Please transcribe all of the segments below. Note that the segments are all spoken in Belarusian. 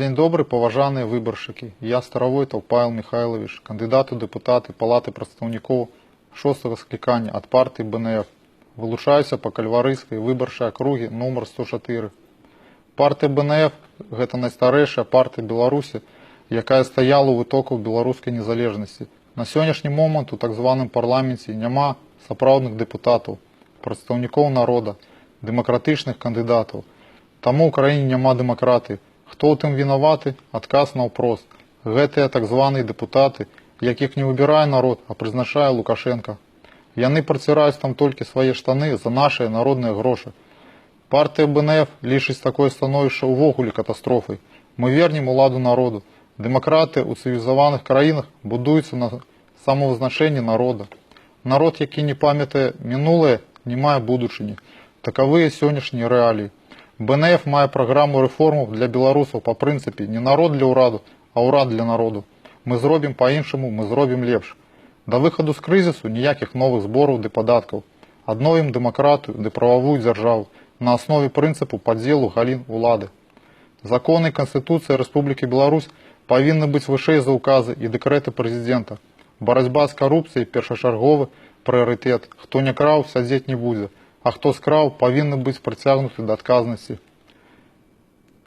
Дзень добры, паважаныя выбаршчыкі. Я Старавойтаў Павел Михайлович, кандыдат у дэпутаты Палаты прадстаўнікоў 6-го склікання ад партыі БНФ. Вылучаюся па кальварыйскай выбарчай акругі нумар 104. Партыя БНФ – гэта найстарэйшая партыя Беларусі, якая стаяла ў вытоках беларускай незалежнасці. На сённяшні момант у так званым парламенце няма сапраўдных дэпутатаў, прадстаўнікоў народа, дэмакратычных кандыдатаў. Таму ў краіне няма дэмакратыі. Хто ў тым вінаваты? Адказ наўпрост. Гэтыя так званыя дэпутаты, якіх не выбірае народ, а прызначае Лукашенко. Яны праціраюць там толькі свае штаны за нашыя народныя грошы. Партыя БНФ лічыць такое становішча ўвогуле катастрофай. Мы вернем уладу народу. Дэмакратыя ў цывілізаваных краінах будуецца на самавызначэнні народа. Народ, які не памятае мінулае, не мае будучыні. Такавыя сённяшнія рэаліі. БНФ мае праграму рэформаў для беларусаў па прынцыпе не народ для ўраду, а ўрад для народу. Мы зробім па-іншаму, мы зробім лепш. Да выхаду з крызісу ніякіх новых збораў ды падаткаў. Адновім дэмакратыю ды прававую дзяржаву на аснове прынцыпу падзелу галін улады. Законы і Канстытуцыя Рэспублікі Беларусь павінны быць вышэй за ўказы і дэкрэты прэзідэнта. Барацьба з карупцыяй першачарговы прыярытэт. Хто не краў, сядзець не будзе. А хто скраў, павінны быць прыцягнуты да адказнасці.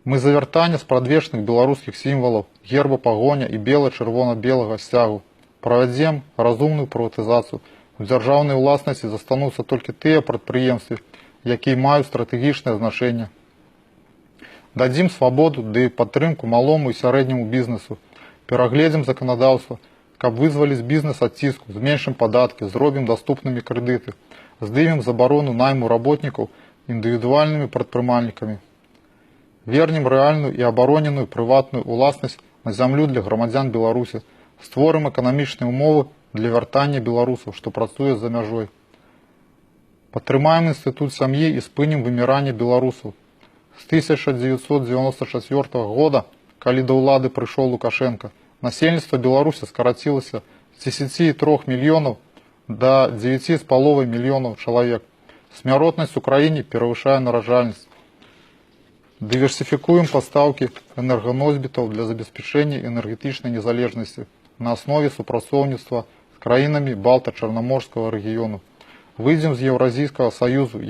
Мы за вяртанне спрадвечных беларускіх сімвалаў, герба пагоня і бела-чырвона-белага сцягу. Правядзем разумную прыватызацыю. У дзяржаўнай уласнасці застануцца толькі тыя прадпрыемствы, якія маюць стратэгічнае значэнне. Дадзім свабоду ды падтрымку малому і сярэдняму бізнесу. Перагледзім заканадаўства, каб вызваліць бізнес ад ціску, зменшым падаткі, зробім даступнымі крэдыты. Здымем забарону найму работнікаў індывідуальнымі прадпрымальнікамі. Вернем рэальную і абароненую прыватную уласнасць на зямлю для грамадзян Беларусі. Створым эканамічныя ўмовы для вяртання беларусаў, што працуе за мяжой. Падтрымаем інстытут сям'і і спынім выміранне беларусаў. З 1994 года, калі да ўлады прыйшоў Лукашенко, насельніцтва Беларусі скарацілася з 10,3 мільёнаў до 9,5 мільёнаў чалавек. Смяротнасць у краіне перавышае нараджальнасць. Дыверсіфікуем пастаўкі энерганосьбітаў для забеспячэння энергетычнай незалежнасці на аснове супрацоўніцтва з краінамі Балта-Чарнаморскага рэгіёну. Выйдзем з Еўразійскага саюзу,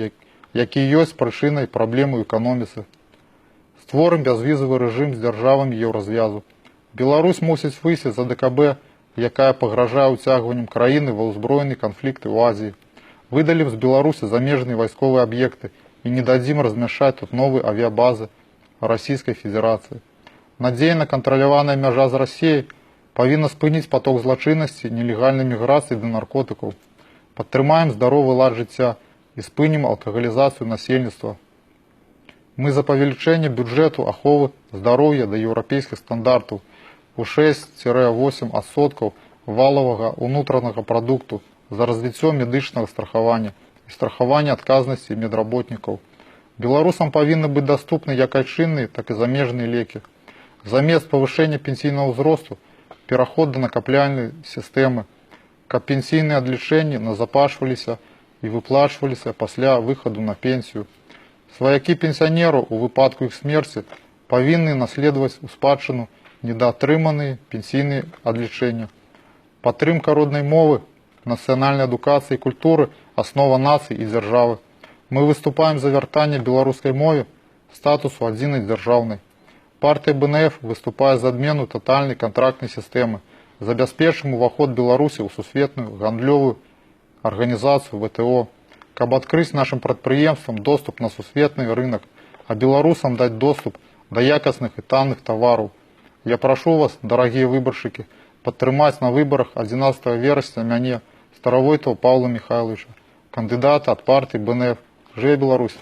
які ёсць прычынай праблем у эканоміцы. Створым бязвізавы рэжым з дзяржавамі еўразвязу. Беларусь мусіць выйсці за ДКБ, якая пагражае ўцягваннем краіны ва ўзброены канфлікты ў Азіі. Выдалім з Беларусі замежныя вайсковыя аб'екты і не дадзім размяшчаць тут новыя авіябазы Расійскай Федэрацыі. Надзейна кантраляваная мяжа з Расіяй павінна спыніць паток злачыннасці, нелегальнай міграцыі да наркотыкаў. Падтрымаем здаровы лад жыцця і спынім алкагалізацыю насельніцтва. Мы за павелічэнне бюджэту аховы здароўя да еўрапейскіх стандартаў у 6-8% валавага ўнутранага прадукту, за развіццё медычнага страхавання і страхавання адказнасці медработнікаў. Беларусам павінны быць даступны як айчынныя, так і замежныя лекі. Замест павышэння пенсійнага ўзросту пераход да накапляльнай сістэмы, каб пенсійныя адлічэнні назапашваліся і выплачваліся пасля выхаду на пенсію. Сваякі пенсіянераў у выпадку іх смерці павінны наследаваць у спадчыну недаатрыманыя пенсійныя адлічэння. Падтрымка роднай мовы, нацыянальнай адукацыі і культуры – аснова нацыі і дзяржавы. Мы выступаем за вяртанне беларускай мове статусу адзінай дзяржаўнай. Партыя БНФ выступае за адмену татальнай кантрактнай сістэмы, забяспечым уваход Беларусі ў сусветную гандлёвую арганізацыю ВТО, каб адкрыць нашым прадпрыемствам доступ на сусветны рынок, а беларусам даць доступ да якасных і танных тавараў. Я прашу вас, дарагія выбаршчыкі, падтрымаць на выбарах 11 верасня мяне, Старавойтаў Павла Михайловича, кандыдата ад партыі БНФ. Жыве Беларусь!